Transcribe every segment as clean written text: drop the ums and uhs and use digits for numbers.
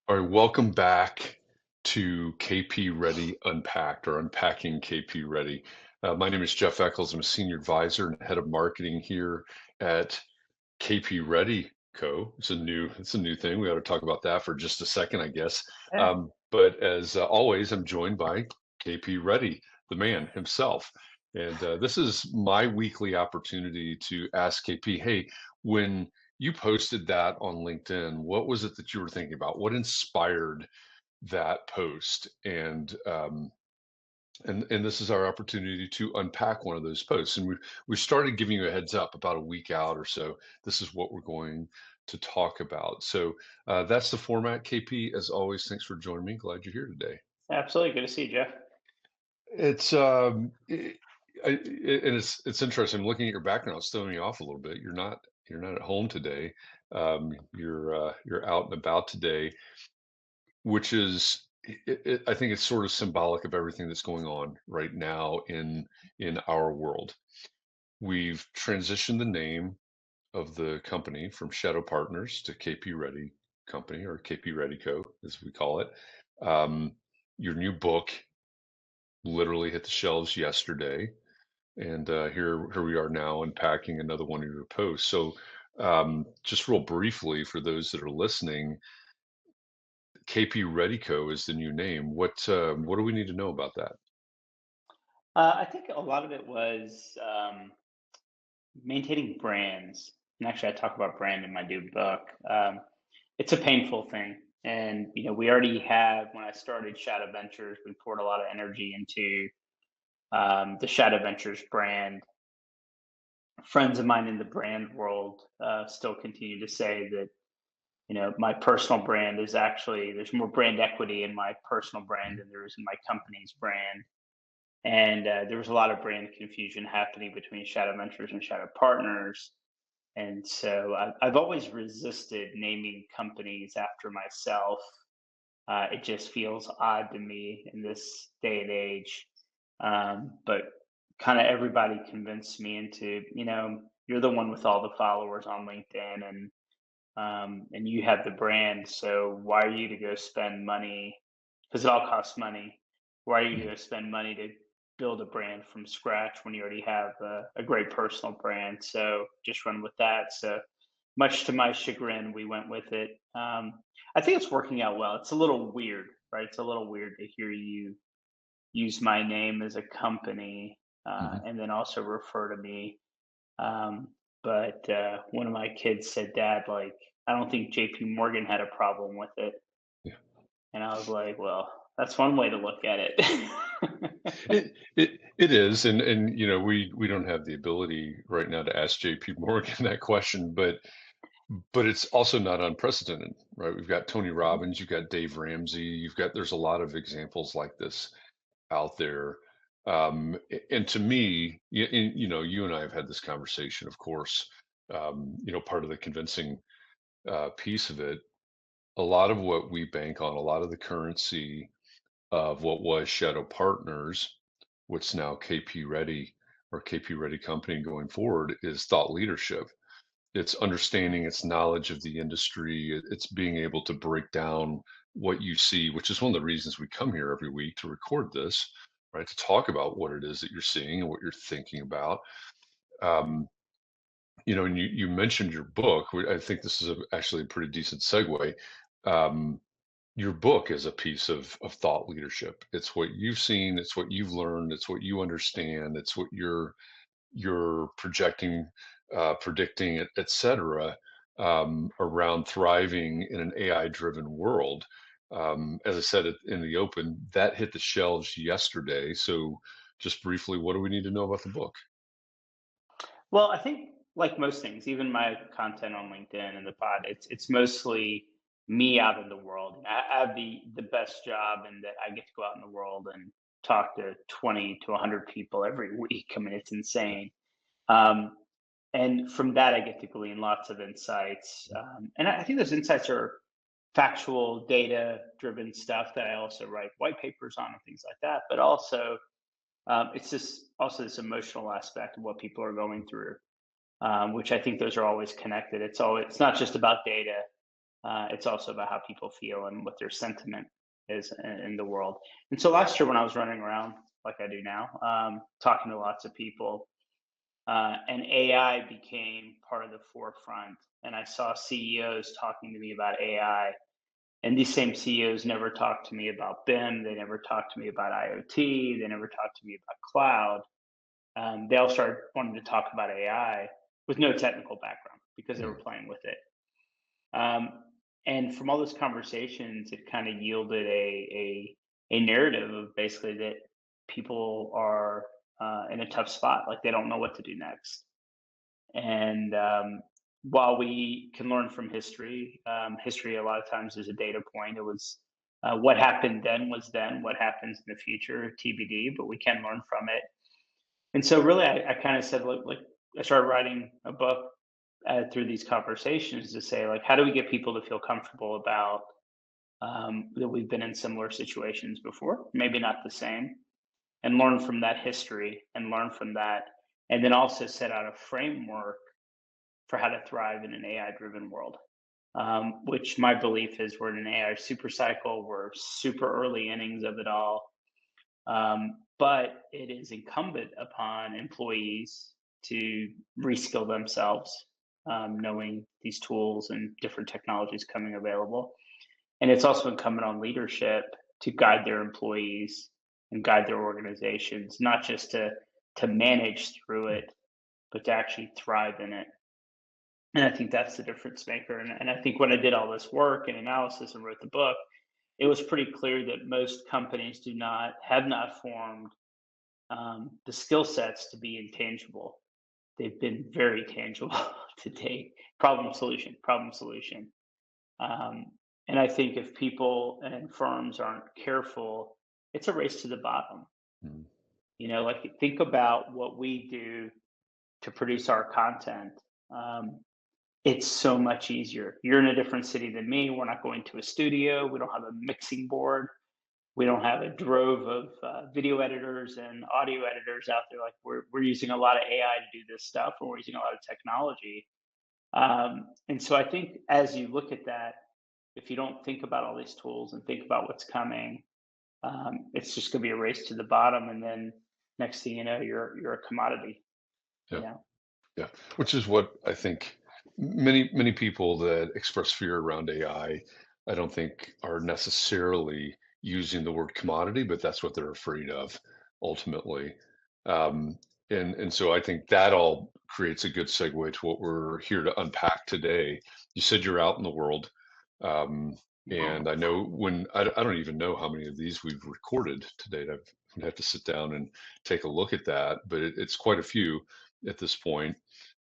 All right, welcome back to KP Ready Unpacked or Unpacking KP Ready. My name is Jeff Eccles. I'm a senior advisor and head of marketing here at KP Ready Co. It's a new thing. We ought to talk about that for just a second, I guess. Yeah, But as always, I'm joined by KP Ready, the man himself. And this is my weekly opportunity to ask KP, hey, when you posted that on LinkedIn, what was it that you were thinking about? What inspired that post? And this is our opportunity to unpack one of those posts. And we started giving you a heads up about a week out or so. This is what we're going to talk about. So that's the format. KP, as always, thanks for joining me. Glad you're here today. absolutely. Good to see you, Jeff. It's and it's interesting. Looking at your background, it's throwing me off a little bit. You're not at home today. You're out and about today, which is I think it's sort of symbolic of everything that's going on right now in our world. We've transitioned the name of the company from Shadow Partners to KP Ready Company or KP Ready Co. as we call it. Um, your new book literally hit the shelves yesterday, and here we are now unpacking another one of your posts. So, just real briefly for those that are listening, KP Ready Co. is the new name. What do we need to know about that? I think a lot of it was maintaining brands. And actually, I talk about brand in my new book. It's a painful thing. And, we already have, when I started Shadow Ventures, we poured a lot of energy into the Shadow Ventures brand. Friends of mine in the brand world still continue to say that, my personal brand is actually, there's more brand equity in my personal brand than there is in my company's brand. And there was a lot of brand confusion happening between shadow ventures and shadow partners. And so I've always resisted naming companies after myself. It just feels odd to me in this day and age. But kind of everybody convinced me into, you're the one with all the followers on LinkedIn, and you have the brand. So why are you to go spend money? Because it all costs money. Why are you Mhm. to spend money to build a brand from scratch when you already have a great personal brand? So just run with that. So much to my chagrin, we went with it. I think it's working out well. It's a little weird, right? It's a little weird to hear you use my name as a company Mhm. and then also refer to me. But one of my kids said, "Dad, like, I don't think JP Morgan had a problem with it." Yeah. And I was like, "Well, that's one way to look at it." It is, and we don't have the ability right now to ask JP Morgan that question, but it's also not unprecedented, right? We've got Tony Mhm. Robbins, you've got Dave Ramsey, there's a lot of examples like this out there. And to me, you and I have had this conversation, of course. Part of the convincing piece of it, a lot of what we bank on, a lot of the currency of what was Shadow Partners, what's now KP Ready or KP Ready Company going forward, is thought leadership. It's understanding, it's knowledge of the industry, it's being able to break down what you see, which is one of the reasons we come here every week to record this, right? To talk about what it is that you're seeing and what you're thinking about. Um, and you mentioned your book. I think this is actually a pretty decent segue. Um, your book is a piece of thought leadership. It's what you've seen, it's what you've learned, it's what you understand, it's what you're projecting, predicting, et cetera, around thriving in an AI-driven world. As I said in the open, that hit the shelves yesterday. So, just briefly, what do we need to know about the book? Well, I think like most things, even my content on LinkedIn and the pod, it's mostly me out in the world. I have the best job in that I get to go out in the world and talk to 20 to 100 people every week. I mean, it's insane. Um, and from that, I get to glean lots of insights. And I think those insights are factual, data driven stuff that I also write white papers on and things like that. But also, it's just also this emotional aspect of what people are going through, which I think those are always connected. It's not just about data. It's also about how people feel and what their sentiment is in the world. And so last year when I was running around like I do now, talking to lots of people, and AI became part of the forefront. And I saw CEOs talking to me about AI, and these same CEOs never talked to me about BIM. They never talked to me about IoT. They never talked to me about cloud. They all started wanting to talk about AI with no technical background because they were Mm, playing with it. Um, and from all those conversations, it kind of yielded a narrative of basically that people are in a tough spot, like they don't know what to do next. And while we can learn from history, history a lot of times is a data point. It was what happened then was then. What happens in the future, TBD. But we can learn from it. And so, really, I kind of said, like, I started writing a book through these conversations to say, like, how do we get people to feel comfortable about that we've been in similar situations before, maybe not the same, and learn from that history and learn from that, and then also set out a framework for how to thrive in an AI driven world. Which my belief is we're in an AI super cycle. We're super early innings of it all. But it is incumbent upon employees to reskill themselves, knowing these tools and different technologies coming available. And it's also incumbent on leadership to guide their employees and guide their organizations, not just to manage through mm, it, but to actually thrive in it. And I think that's the difference maker. And I think when I did all this work and analysis and wrote the book, it was pretty clear that most companies have not formed the skill sets to be intangible. They've been very tangible to date. Problem solution. Um, and I think if people and firms aren't careful, it's a race to the bottom. mm, Like think about what we do to produce our content. Um, it's so much easier. You're in a different city than me. We're not going to a studio. We don't have a mixing board. We don't have a drove of video editors and audio editors out there. Like we're using a lot of AI to do this stuff, and we're using a lot of technology. And so I think as you look at that, if you don't think about all these tools and think about what's coming, it's just going to be a race to the bottom, and then next thing you know, you're a commodity. You yeah. know. Yeah, which is what I think many people that express fear around I don't think are necessarily using the word commodity, but that's what they're afraid of ultimately. Um, and so I think that all creates a good segue to what we're here to unpack today. You said you're out in the world, um, and I know I don't even know how many of these we've recorded to date. I'd have to sit down and take a look at that, but it's quite a few at this point.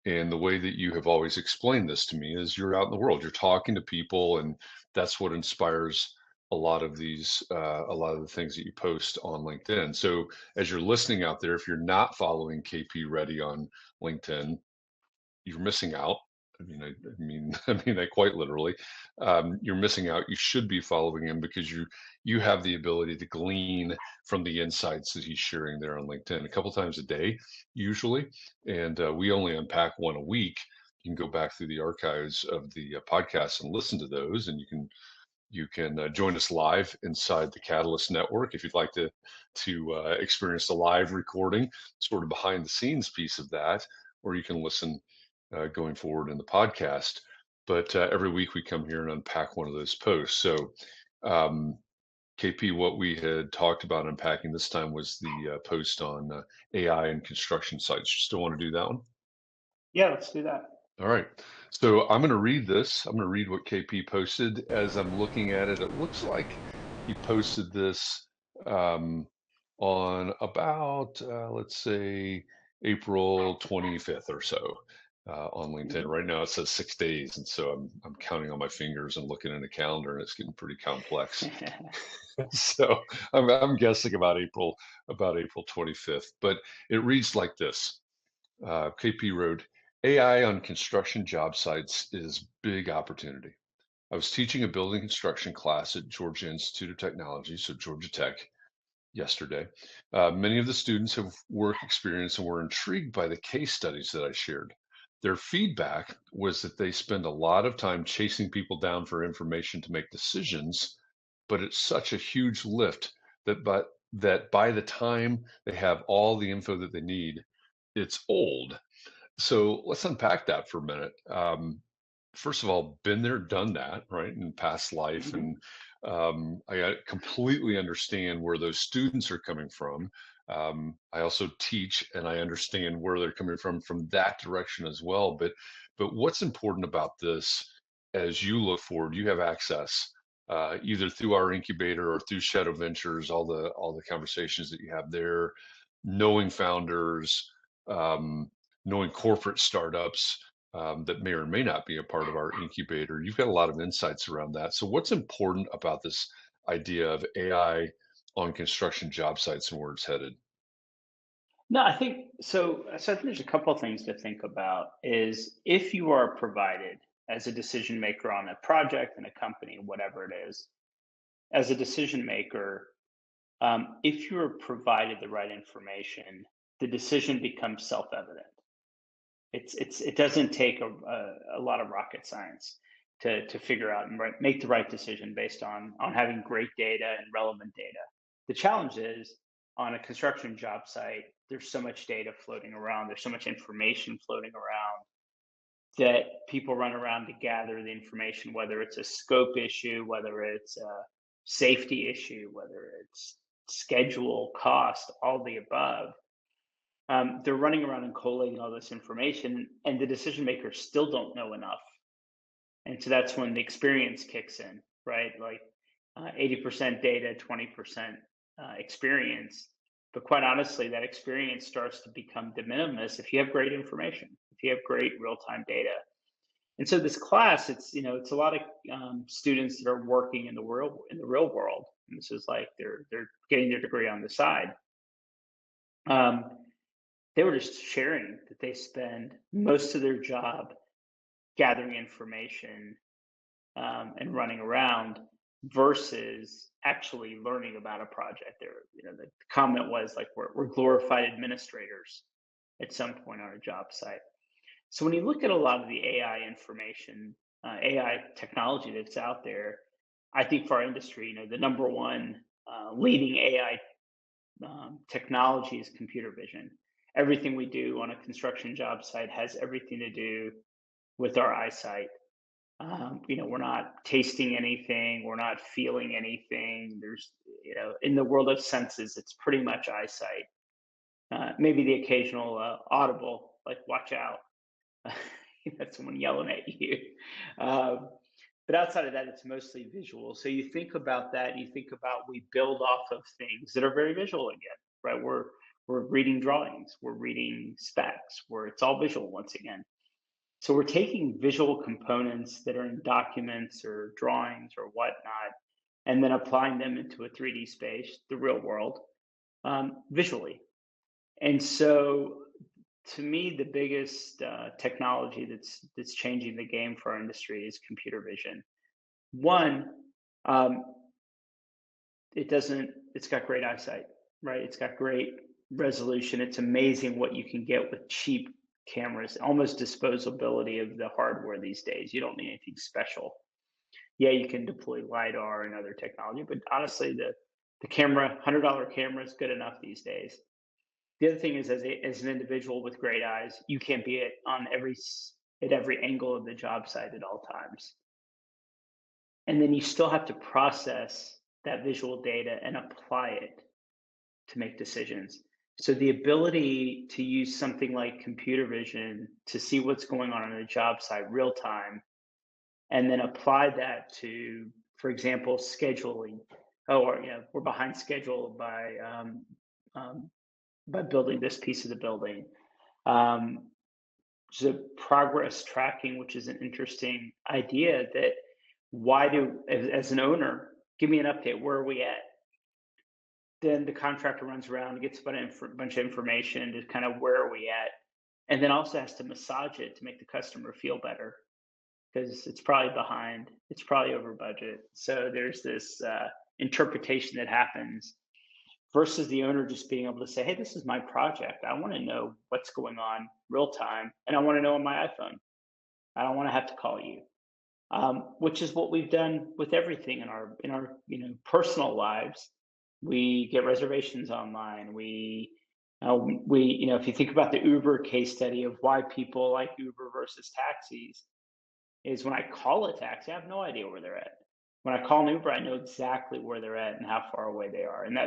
And the way that you have always explained this to me is you're out in the world, you're talking to people, and that's what inspires a lot of the things that you post on LinkedIn. So as you're listening out there, if you're not following KP Ready on LinkedIn, you're missing out. I mean, I mean that quite literally. You're missing out. You should be following him because you have the ability to glean from the insights that he's sharing there on LinkedIn a couple times a day, usually. And we only unpack one a week. You can go back through the archives of the podcast and listen to those, and you can join us live inside the Catalyst Network if you'd like to experience the live recording, sort of behind the scenes piece of that, or you can listen going forward in the podcast. But every week we come here and unpack one of those posts. So, um, KP, what we had talked about unpacking this time was the post on AI and construction sites. You still want to do that one? Yeah, let's do that. All right. So I'm going to read this. I'm going to read what KP posted. As I'm looking at it, it looks like he posted this um, on about, let's say, April 25th or so on LinkedIn. Hmm. Right now it says 6 days. And so I'm counting on my fingers and looking in a calendar, and it's getting pretty complex. So I'm guessing about April 25th. But it reads like this. KP wrote, AI on construction job sites is big opportunity. I was teaching a building construction class at Georgia Institute of Technology, so Georgia Tech, yesterday. Many of the students have work experience and were intrigued by the case studies that I shared. Their feedback was that they spend a lot of time chasing people down for information to make decisions, but it's such a huge lift that by the time they have all the info that they need, it's old. So let's unpack that for a minute. First of all, been there, done that, right, in past life, Hmm. and completely understand where those students are coming from. I also teach, and I understand where they're coming from that direction as well. But what's important about this, as you look forward, you have access either through our incubator or through Shadow Ventures, all the conversations that you have there, knowing founders, um, knowing corporate startups that may or may not be a part of our incubator. You've got a lot of insights around that. So, what's important about this idea of AI on construction job sites and where it's headed? No, I think so. So I think there's a couple of things to think about. Is if you are provided as a decision maker on a project in a company, whatever it is, as a decision maker, if you are provided the right information, the decision becomes self-evident. It doesn't take a lot of rocket science to figure out and make the right decision based on having great data and relevant data. The challenge is on a construction job site, there's so much data floating around, there's so much information floating around that people run around to gather the information, whether it's a scope issue, whether it's a safety issue, whether it's schedule, cost, all the above. They're running around and collating all this information, and the decision makers still don't know enough. And so that's when the experience kicks in, right? Like 80% data, 20% experience. But quite honestly, that experience starts to become de minimis if you have great information, if you have great real time data. And so this class, it's a lot of students that are working in the real world. And this is like they're getting their degree on the side. Um, they were just sharing that they spend most of their job gathering information and running around versus actually learning about a project. The comment was like we're glorified administrators at some point on a job site. So when you look at a lot of the AI information, AI technology that's out there, I think for our industry, the number one leading AI technology is computer vision. Everything we do on a construction job site has everything to do with our eyesight. We're not tasting anything, we're not feeling anything. In the world of senses, it's pretty much eyesight. Maybe the occasional audible, like "watch out," that's someone yelling at you. Um, but outside of that, it's mostly visual. So you think about that, you think about we build off of things that are very visual again, right? We're reading drawings, we're reading specs, where it's all visual once again. So we're taking visual components that are in documents or drawings or whatnot, and then applying them into a 3D space, the real world, visually. And so, to me, the biggest technology that's changing the game for our industry is computer vision. One, um, it's got great eyesight, right? It's got great resolution. It's amazing what you can get with cheap cameras, almost disposability of the hardware these days. You don't need anything special. Yeah, you can deploy LiDAR and other technology, but honestly, the camera, $100 camera is good enough these days. The other thing is, as an individual with great eyes, you can't be at every angle of the job site at all times. And then you still have to process that visual data and apply it to make decisions. So the ability to use something like computer vision to see what's going on a job site real time and then apply that to, for example, scheduling. Oh, or we're behind schedule by building this piece of the building. Um, so progress tracking, which is an interesting idea that as an owner, give me an update. Where are we at? Then the contractor runs around and gets a bunch of information to kind of where are we at, and then also has to massage it to make the customer feel better because it's probably behind, it's probably over budget. So there's this interpretation that happens versus the owner just being able to say, hey, this is my project. I want to know what's going on real time, and I want to know on my iPhone. I don't want to have to call you. Which is what we've done with everything in our personal lives. We get reservations online. We if you think about the Uber case study of why people like Uber versus taxis, is when I call a taxi, I have no idea where they're at. When I call an Uber, I know exactly where they're at and how far away they are, and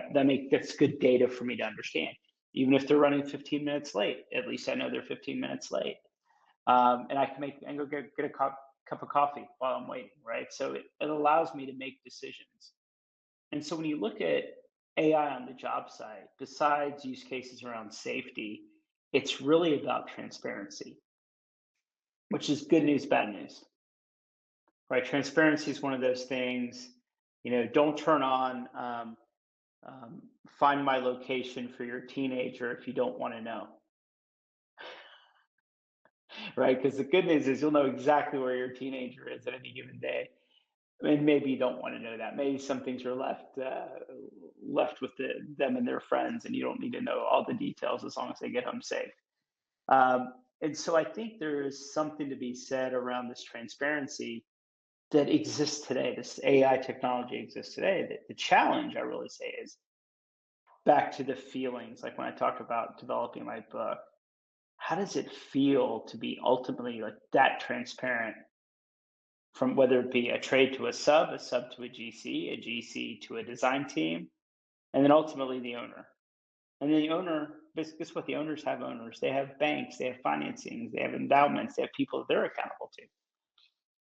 that's good data for me to understand. Even if they're running 15 minutes late, at least I know they're 15 minutes late, and I can make and go get a cup of coffee while I'm waiting, right? So it allows me to make decisions. And so when you look at AI on the job site, besides use cases around safety, it's really about transparency, which is good news, bad news, right? Transparency is one of those things. Don't turn on find my location for your teenager if you don't want to know, right? Because the good news is you'll know exactly where your teenager is at any given day. And maybe you don't want to know that. Maybe some things are left with them and their friends, and you don't need to know all the details as long as they get home safe. And so I think there is something to be said around this transparency that exists today. This AI technology exists today. The challenge, I really say, is back to the feelings. Like when I talk about developing my book, how does it feel to be ultimately like that transparent, from whether it be a trade to a sub to a GC to a design team, and then ultimately the owner. And then the owner, guess what? The owners have owners. They have banks, they have financings, they have endowments, they have people that they're accountable to.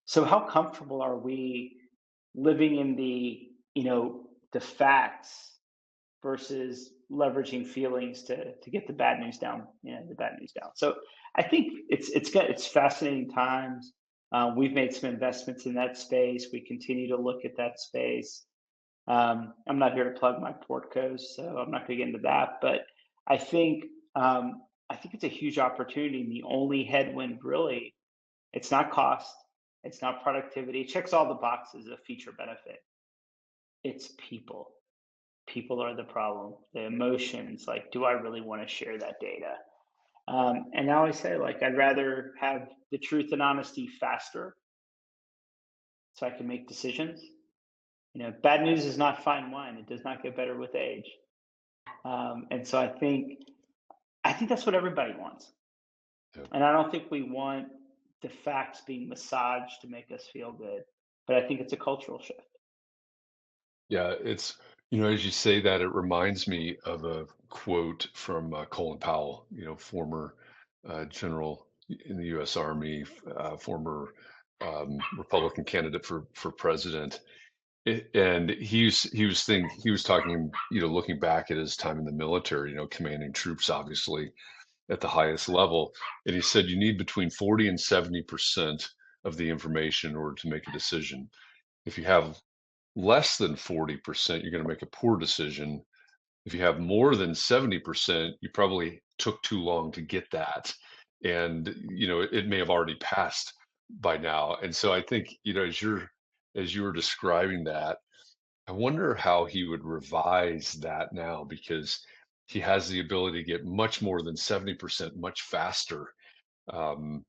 So how comfortable are we living in the facts versus leveraging feelings to get the bad news down, the bad news down. So I think it's fascinating times. We've made some investments in that space. We continue to look at that space. I'm not here to plug my portcos, so I'm not going to get into that. But I think I think it's a huge opportunity. And the only headwind, really, it's not cost, it's not productivity. It checks all the boxes of feature benefit. It's people. People are the problem. The emotions, like, do I really want to share that data? And now I say, like, I'd rather have the truth and honesty faster, so I can make decisions. Bad news is not fine wine. It does not get better with age. And so I think that's what everybody wants. Yeah. And I don't think we want the facts being massaged to make us feel good, but I think it's a cultural shift. Yeah, it's, as you say that, it reminds me of a quote from Colin Powell, former general in the U.S. Army, former Republican candidate for president. And he was talking, looking back at his time in the military, commanding troops, obviously at the highest level. And he said you need between 40 and 70% of the information in order to make a decision. If you have less than 40%, you're going to make a poor decision. If you have more than 70%, you probably took too long to get that. And, it may have already passed by now. And so I think, as you were describing that, I wonder how he would revise that now, because he has the ability to get much more than 70% much faster. Um,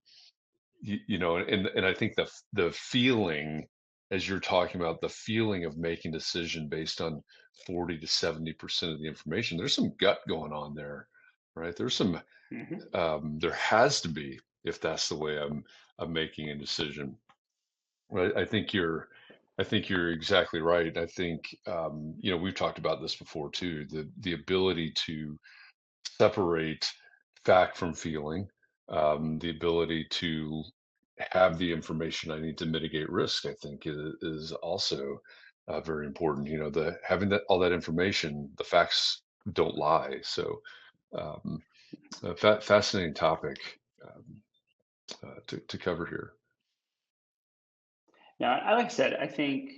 and I think the feeling, as you're talking about, the feeling of making decision based on 40 to 70% of the information, there's some gut going on there, right? Hmm. There has to be, if that's the way I'm making a decision. Right. I think you're exactly right. I think, we've talked about this before too, the ability to separate fact from feeling, the ability to have the information I need to mitigate risk, I think is also very important. The having that all that information, the facts don't lie. So, um, fascinating topic to cover here. Now, like I said, I think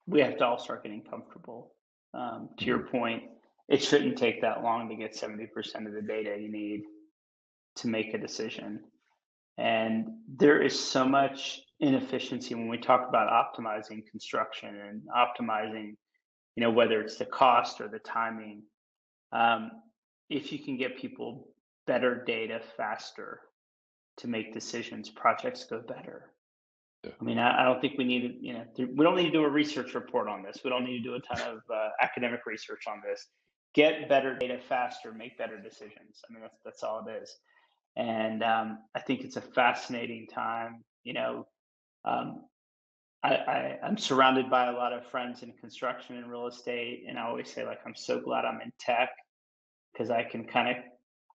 we have to all start getting comfortable. To Mhm. your point, it shouldn't take that long to get 70% of the data you need to make a decision. And there is so much inefficiency when we talk about optimizing construction and optimizing, whether it's the cost or the timing. Um, if you can get people better data faster to make decisions, projects go better. Yeah. I mean, I don't think we need to, we don't need to do a research report on this. We don't need to do a ton of academic research on this. Get better data faster, make better decisions. I mean, that's all it is. And I think it's a fascinating time. Um, I'm surrounded by a lot of friends in construction and real estate, and I always say, like, I'm so glad I'm in tech because I can kind of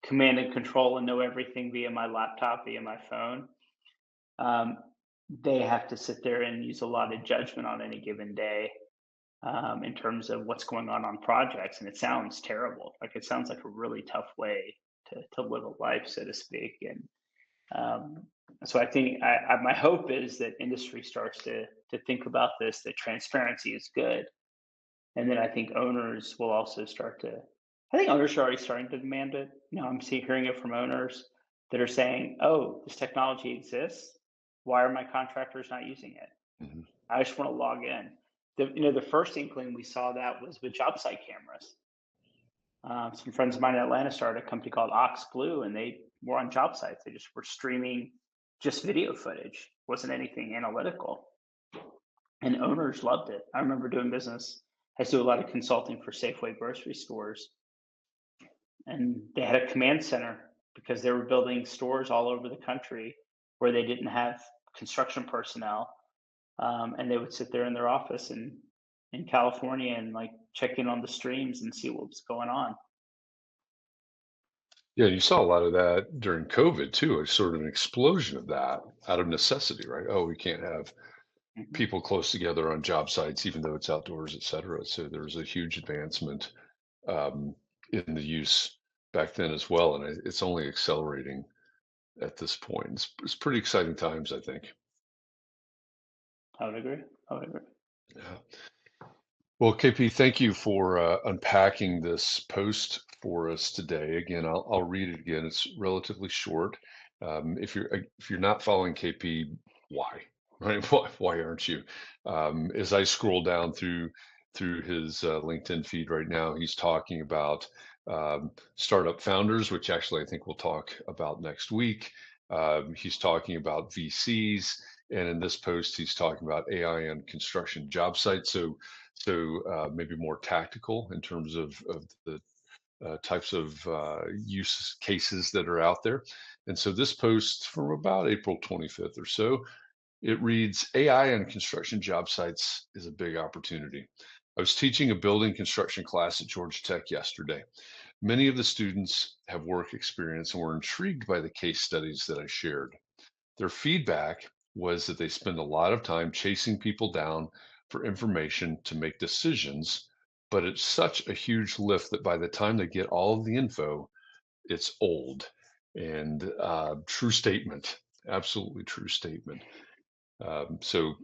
command and control and know everything via my laptop, via my phone. Um, they have to sit there and use a lot of judgment on any given day, in terms of what's going on projects. And it sounds terrible. Like, it sounds like a really tough way to live a life, so to speak. And um, so I think my hope is that industry starts to think about this, that transparency is good. And then I think owners will also start to, I think owners are already starting to demand it. Hearing it from owners that are saying, oh, this technology exists. Why are my contractors not using it? Mhm. I just want to log in. The first inkling we saw that was with job site cameras. Some friends of mine in Atlanta started a company called Ox Blue, and they were on job sites. They just were streaming just video footage, wasn't anything analytical. And owners loved it. I remember doing business. I used to do a lot of consulting for Safeway grocery stores, and they had a command center because they were building stores all over the country where they didn't have construction personnel, and they would sit there in their office in California and like check in on the streams and see what was going on. Yeah, you saw a lot of that during COVID too, a sort of an explosion of that out of necessity, right? Oh, we can't have Mhm. people close together on job sites, even though it's outdoors, et cetera. So there's a huge advancement um, in the use back then as well, and it's only accelerating at this point. It's pretty exciting times, I think. I would agree. I would agree. Yeah. Well, KP, thank you for unpacking this post for us today. Again, I'll read it again. It's relatively short. If you're not following KP, why? Right? Why aren't you? As I scroll down through his LinkedIn feed right now, he's talking about startup founders, which actually I think we'll talk about next week. He's talking about VCs, and in this post, he's talking about AI on construction job sites. So maybe more tactical in terms of the types of use cases that are out there. And so this post from about April 25th or so, it reads, AI on construction job sites is a big opportunity. I was teaching a building construction class at Georgia Tech yesterday. Many of the students have work experience and were intrigued by the case studies that I shared. Their feedback was that they spend a lot of time chasing people down for information to make decisions, but it's such a huge lift that by the time they get all of the info, it's old. And true statement, absolutely true statement. So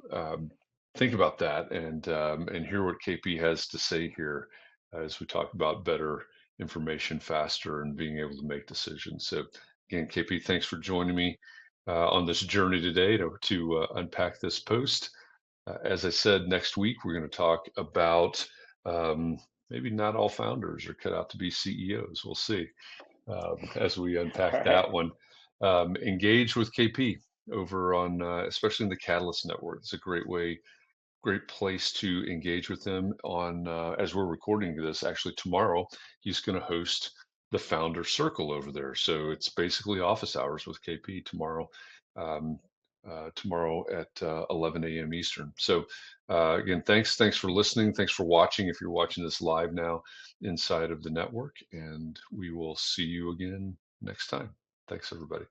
think about that and hear what KP has to say here as we talk about better information faster and being able to make decisions. So again, KP, thanks for joining me on this journey today to unpack this post. As I said, next week we're going to talk about maybe not all founders are cut out to be CEOs. We'll see as we All unpack right. that one. Engage with KP over on, especially in the Catalyst Network. It's a great place to engage with him on, as we're recording this, actually tomorrow, he's going to host the Founder Circle over there. So it's basically office hours with KP tomorrow. Um, Tomorrow at 11 a.m. Eastern. So again, thanks for listening. Thanks for watching. If you're watching this live now inside of the network, and we will see you again next time. Thanks, everybody.